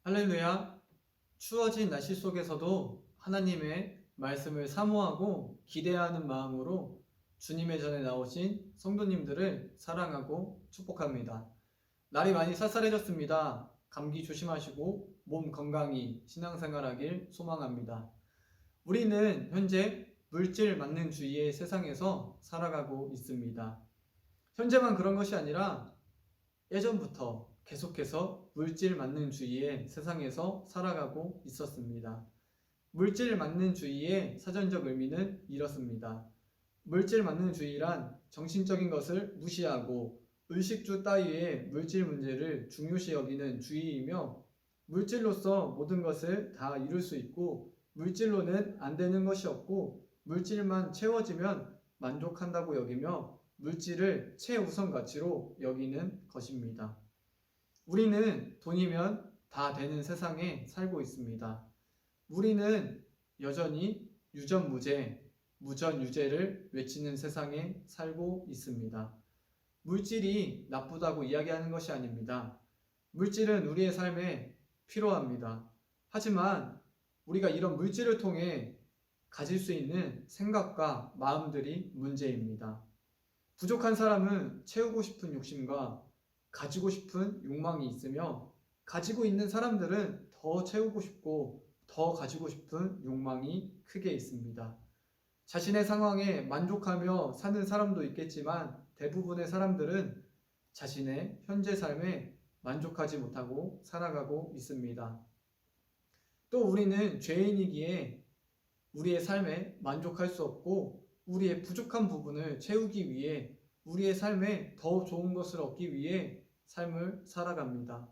할렐루야. 추워진 날씨 속에서도 하나님의 말씀을 사모하고 기대하는 마음으로 주님의 전에 나오신 성도님들을 사랑하고 축복합니다. 날이 많이 쌀쌀해졌습니다. 감기 조심하시고 몸 건강히 신앙생활하길 소망합니다. 우리는 현재 물질 만능주의의 세상에서 살아가고 있습니다. 현재만 그런 것이 아니라 예전부터 계속해서 물질 만능주의의 세상에서 살아가고 있었습니다. 물질 만능주의의 사전적 의미는 이렇습니다. 물질 만능주의란 정신적인 것을 무시하고 의식주 따위의 물질 문제를 중요시 여기는 주의이며, 물질로서 모든 것을 다 이룰 수 있고 물질로는 안 되는 것이 없고 물질만 채워지면 만족한다고 여기며 물질을 최우선 가치로 여기는 것입니다. 우리는 돈이면 다 되는 세상에 살고 있습니다. 우리는 여전히 유전무죄, 무전유죄를 외치는 세상에 살고 있습니다. 물질이 나쁘다고 이야기하는 것이 아닙니다. 물질은 우리의 삶에 필요합니다. 하지만 우리가 이런 물질을 통해 가질 수 있는 생각과 마음들이 문제입니다. 부족한 사람은 채우고 싶은 욕심과 가지고 싶은 욕망이 있으며, 가지고 있는 사람들은 더 채우고 싶고 더 가지고 싶은 욕망이 크게 있습니다. 자신의 상황에 만족하며 사는 사람도 있겠지만 대부분의 사람들은 자신의 현재 삶에 만족하지 못하고 살아가고 있습니다. 또 우리는 죄인이기에 우리의 삶에 만족할 수 없고 우리의 부족한 부분을 채우기 위해 우리의 삶에 더 좋은 것을 얻기 위해 삶을 살아갑니다.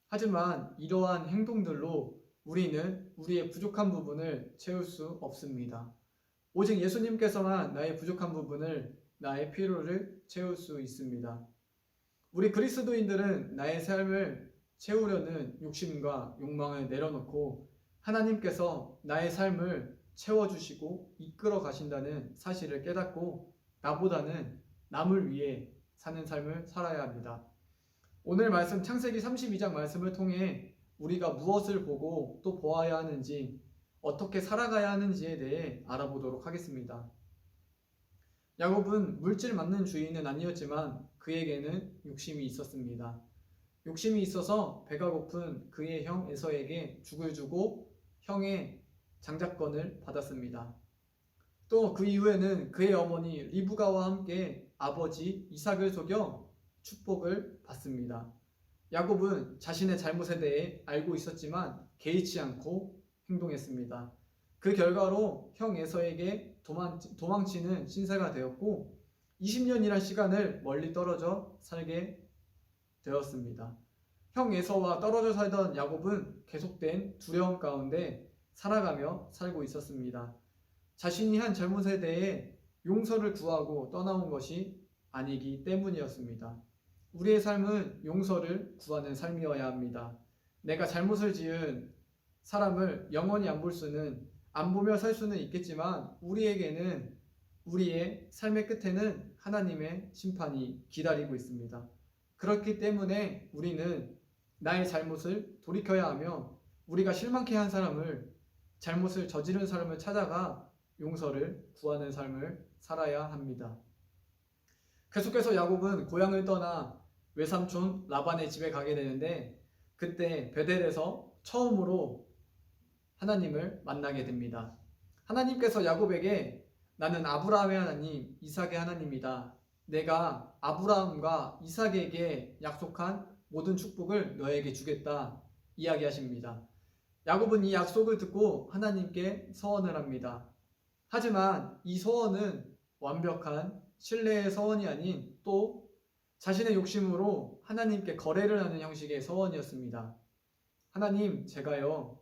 하지만 이러한 행동들로 우리는 우리의 부족한 부분을 채울 수 없습니다. 오직 예수님께서만 나의 부족한 부분을, 나의 필요를 채울 수 있습니다. 우리 그리스도인들은 나의 삶을 채우려는 욕심과 욕망을 내려놓고 하나님께서 나의 삶을 채워주시고 이끌어 가신다는 사실을 깨닫고 나보다는 남을 위해 사는 삶을 살아야 합니다. 오늘 말씀 창세기 32장 말씀을 통해 우리가 무엇을 보고 또 보아야 하는지, 어떻게 살아가야 하는지에 대해 알아보도록 하겠습니다. 야곱은 물질 만능주의는 아니었지만 그에게는 욕심이 있었습니다. 욕심이 있어서 배가 고픈 그의 형 에서에게 죽을 주고 형의 장자권을 받았습니다. 또 그 이후에는 그의 어머니 리브가와 함께 아버지 이삭을 속여 축복을 받습니다. 야곱은 자신의 잘못에 대해 알고 있었지만 개의치 않고 행동했습니다. 그 결과로 형 에서에게 도망치는 신세가 되었고 20년이란 시간을 멀리 떨어져 살게 되었습니다. 형 에서와 떨어져 살던 야곱은 계속된 두려움 가운데 살아가며 살고 있었습니다. 자신이 한 잘못에 대해 용서를 구하고 떠나온 것이 아니기 때문이었습니다. 우리의 삶은 용서를 구하는 삶이어야 합니다. 내가 잘못을 지은 사람을 영원히 안 보며 살 수는 있겠지만 우리에게는, 우리의 삶의 끝에는 하나님의 심판이 기다리고 있습니다. 그렇기 때문에 우리는 나의 잘못을 돌이켜야 하며 우리가 실망케 한 사람을, 잘못을 저지른 사람을 찾아가 용서를 구하는 삶을 살아야 합니다. 계속해서 야곱은 고향을 떠나 외삼촌 라반의 집에 가게 되는데 그때 베델에서 처음으로 하나님을 만나게 됩니다. 하나님께서 야곱에게 나는 아브라함의 하나님, 이삭의 하나님이다. 내가 아브라함과 이삭에게 약속한 모든 축복을 너에게 주겠다 이야기하십니다. 야곱은 이 약속을 듣고 하나님께 서원을 합니다. 하지만 이 서원은 완벽한 신뢰의 서원이 아닌 또 자신의 욕심으로 하나님께 거래를 하는 형식의 서원이었습니다. 하나님, 제가요,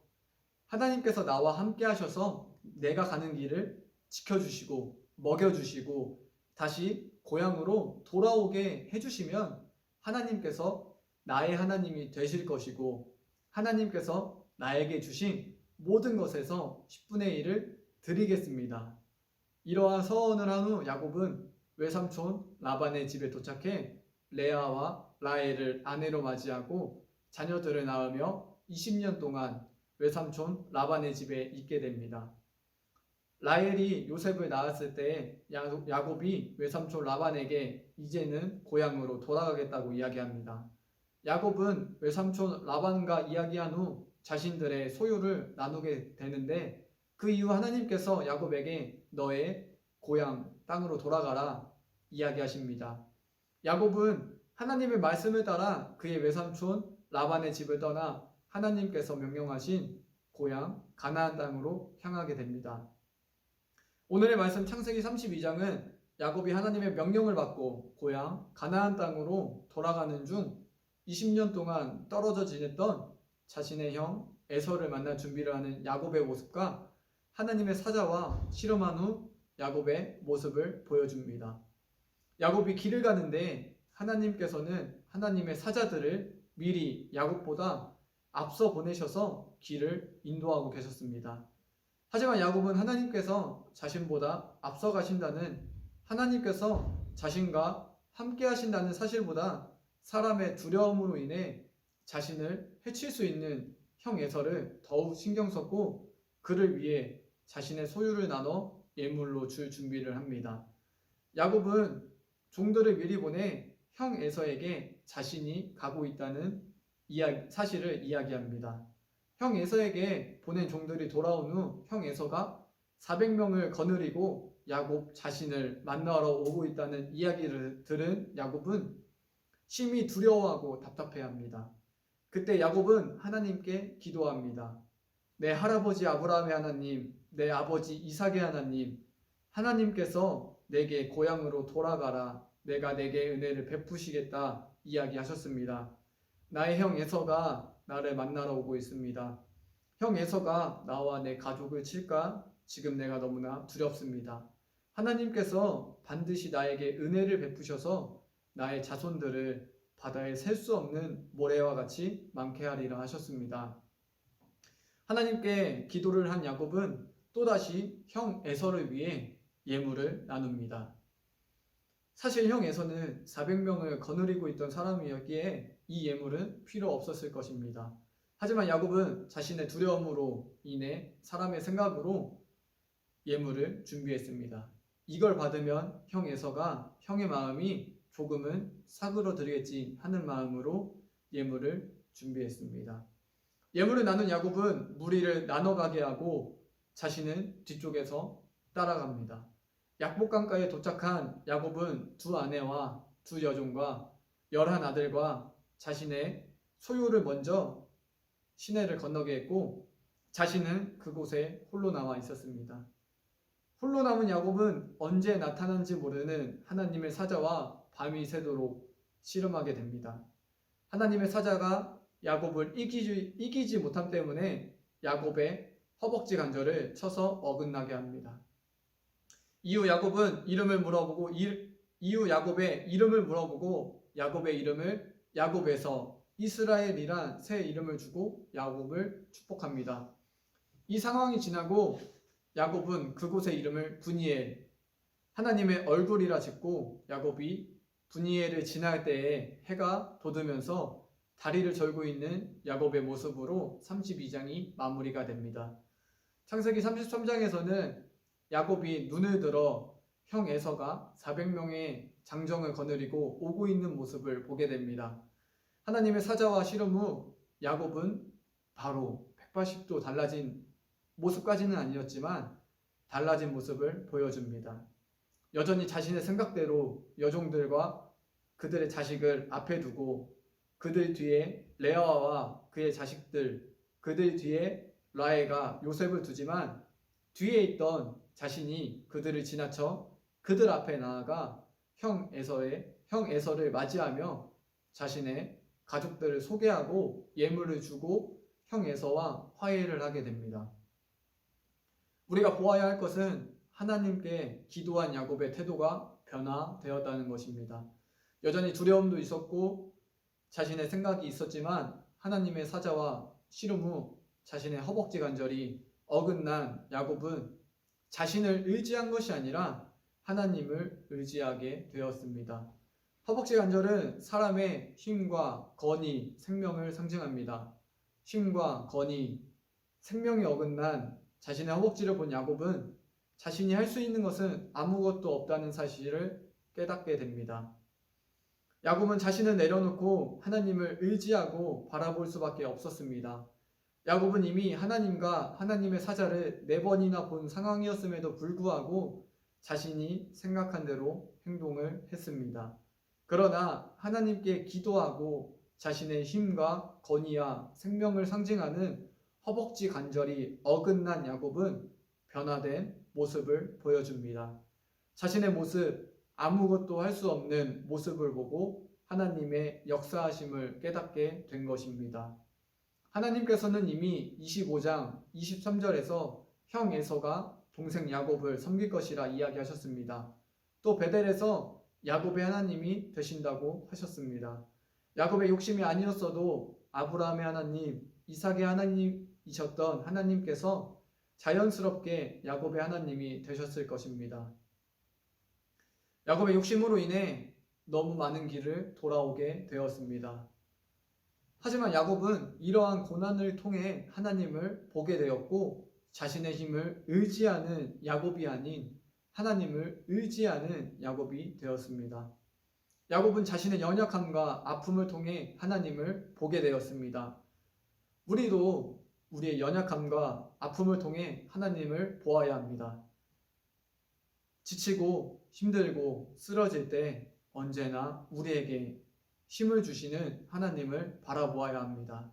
하나님께서 나와 함께 하셔서 내가 가는 길을 지켜주시고 먹여주시고 다시 고향으로 돌아오게 해주시면 하나님께서 나의 하나님이 되실 것이고 하나님께서 나에게 주신 모든 것에서 10분의 1을 드리겠습니다. 이러한 서원을 한 후 야곱은 외삼촌 라반의 집에 도착해 레아와 라헬을 아내로 맞이하고 자녀들을 낳으며 20년 동안 외삼촌 라반의 집에 있게 됩니다. 라헬이 요셉을 낳았을 때 야곱이 외삼촌 라반에게 이제는 고향으로 돌아가겠다고 이야기합니다. 야곱은 외삼촌 라반과 이야기한 후 자신들의 소유를 나누게 되는데 그 이후 하나님께서 야곱에게 너의 고향 땅으로 돌아가라 이야기하십니다. 야곱은 하나님의 말씀을 따라 그의 외삼촌 라반의 집을 떠나 하나님께서 명령하신 고향 가나안 땅으로 향하게 됩니다. 오늘의 말씀 창세기 32장은 야곱이 하나님의 명령을 받고 고향 가나안 땅으로 돌아가는 중 20년 동안 떨어져 지냈던 자신의 형 에서를 만날 준비를 하는 야곱의 모습과 하나님의 사자와 씨름한 후 야곱의 모습을 보여줍니다. 야곱이 길을 가는데 하나님께서는 하나님의 사자들을 미리 야곱보다 앞서 보내셔서 길을 인도하고 계셨습니다. 하지만 야곱은 하나님께서 자신보다 앞서 가신다는, 하나님께서 자신과 함께 하신다는 사실보다 사람의 두려움으로 인해 자신을 해칠 수 있는 형 에서를 더욱 신경 썼고 그를 위해 자신의 소유를 나눠 예물로 줄 준비를 합니다. 야곱은 종들을 미리 보내 형 에서에게 자신이 가고 있다는 사실을 이야기합니다. 형 에서에게 보낸 종들이 돌아온 후 형 에서가 400명을 거느리고 야곱 자신을 만나러 오고 있다는 이야기를 들은 야곱은 심히 두려워하고 답답해합니다. 그때 야곱은 하나님께 기도합니다. 내 할아버지 아브라함의 하나님, 내 아버지 이삭의 하나님, 하나님께서 내게 고향으로 돌아가라, 내가 내게 은혜를 베푸시겠다 이야기하셨습니다. 나의 형 에서가 나를 만나러 오고 있습니다. 형 에서가 나와 내 가족을 칠까? 지금 내가 너무나 두렵습니다. 하나님께서 반드시 나에게 은혜를 베푸셔서 나의 자손들을 바다에 셀 수 없는 모래와 같이 많게 하리라 하셨습니다. 하나님께 기도를 한 야곱은 또다시 형 에서를 위해 예물을 나눕니다. 사실 형 에서는 400명을 거느리고 있던 사람이었기에 이 예물은 필요 없었을 것입니다. 하지만 야곱은 자신의 두려움으로 인해 사람의 생각으로 예물을 준비했습니다. 이걸 받으면 형 에서가 형의 마음이 조금은 사그러들겠지 하는 마음으로 예물을 준비했습니다. 예물을 나눈 야곱은 무리를 나눠가게 하고 자신은 뒤쪽에서 따라갑니다. 약복강가에 도착한 야곱은 두 아내와 두 여종과 11아들과 자신의 소유를 먼저 시내를 건너게 했고 자신은 그곳에 홀로 나와 있었습니다. 홀로 남은 야곱은 언제 나타난지 모르는 하나님의 사자와 밤이 새도록 씨름하게 됩니다. 하나님의 사자가 야곱을 이기지 못함 때문에 야곱의 허벅지 관절을 쳐서 어긋나게 합니다. 이후 야곱의 이름을 물어보고 야곱의 이름을 야곱에서 이스라엘이란 새 이름을 주고 야곱을 축복합니다. 이 상황이 지나고 야곱은 그곳의 이름을 브니엘, 하나님의 얼굴이라 짓고 야곱이 브니엘을 지날 때에 해가 돋으면서 다리를 절고 있는 야곱의 모습으로 32장이 마무리가 됩니다. 창세기 33장에서는 야곱이 눈을 들어 형 에서가 400명의 장정을 거느리고 오고 있는 모습을 보게 됩니다. 하나님의 사자와 씨름 후 야곱은 바로 180도 달라진 모습까지는 아니었지만 달라진 모습을 보여줍니다. 여전히 자신의 생각대로 여종들과 그들의 자식을 앞에 두고 그들 뒤에 레아와 그의 자식들, 그들 뒤에 라헬과 요셉을 두지만 뒤에 있던 자신이 그들을 지나쳐 그들 앞에 나아가 형 에서를 맞이하며 자신의 가족들을 소개하고 예물을 주고 형 에서와 화해를 하게 됩니다. 우리가 보아야 할 것은 하나님께 기도한 야곱의 태도가 변화되었다는 것입니다. 여전히 두려움도 있었고 자신의 생각이 있었지만 하나님의 사자와 씨름 후 자신의 허벅지 관절이 어긋난 야곱은 자신을 의지한 것이 아니라 하나님을 의지하게 되었습니다. 허벅지 관절은 사람의 힘과 건의, 생명을 상징합니다. 쉼과 건의, 생명이 어긋난 자신의 허벅지를 본 야곱은 자신이 할 수 있는 것은 아무것도 없다는 사실을 깨닫게 됩니다. 야곱은 자신을 내려놓고 하나님을 의지하고 바라볼 수밖에 없었습니다. 야곱은 이미 하나님과 하나님의 사자를 4번이나 본 상황이었음에도 불구하고 자신이 생각한 대로 행동을 했습니다. 그러나 하나님께 기도하고 자신의 힘과 건의와 생명을 상징하는 허벅지 관절이 어긋난 야곱은 변화된 모습을 보여줍니다. 자신의 모습, 아무것도 할 수 없는 모습을 보고 하나님의 역사하심을 깨닫게 된 것입니다. 하나님께서는 이미 25장 23절에서 형 에서가 동생 야곱을 섬길 것이라 이야기하셨습니다. 또 베델에서 야곱의 하나님이 되신다고 하셨습니다. 야곱의 욕심이 아니었어도 아브라함의 하나님, 이삭의 하나님이셨던 하나님께서 자연스럽게 야곱의 하나님이 되셨을 것입니다. 야곱의 욕심으로 인해 너무 많은 길을 돌아오게 되었습니다. 하지만 야곱은 이러한 고난을 통해 하나님을 보게 되었고 자신의 힘을 의지하는 야곱이 아닌 하나님을 의지하는 야곱이 되었습니다. 야곱은 자신의 연약함과 아픔을 통해 하나님을 보게 되었습니다. 우리도 우리의 연약함과 아픔을 통해 하나님을 보아야 합니다. 지치고 힘들고 쓰러질 때 언제나 우리에게 힘을 주시는 하나님을 바라보아야 합니다.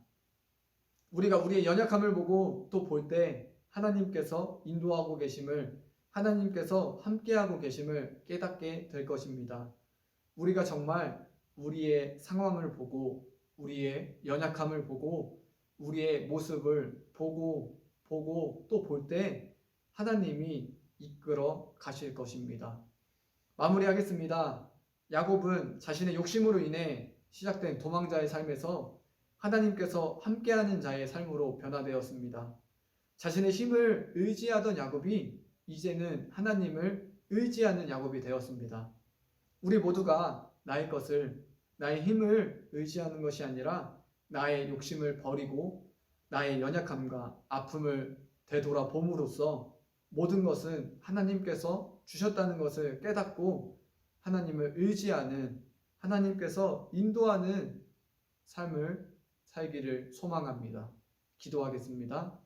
우리가 우리의 연약함을 보고 또 볼 때 하나님께서 인도하고 계심을, 하나님께서 함께하고 계심을 깨닫게 될 것입니다. 우리가 정말 우리의 상황을 보고 우리의 연약함을 보고 우리의 모습을 보고 또 볼 때 하나님이 이끌어 가실 것입니다. 마무리하겠습니다. 야곱은 자신의 욕심으로 인해 시작된 도망자의 삶에서 하나님께서 함께하는 자의 삶으로 변화되었습니다. 자신의 힘을 의지하던 야곱이 이제는 하나님을 의지하는 야곱이 되었습니다. 우리 모두가 나의 것을, 나의 힘을 의지하는 것이 아니라 나의 욕심을 버리고 나의 연약함과 아픔을 되돌아봄으로써 모든 것은 하나님께서 주셨다는 것을 깨닫고 하나님을 의지하는, 하나님께서 인도하는 삶을 살기를 소망합니다. 기도하겠습니다.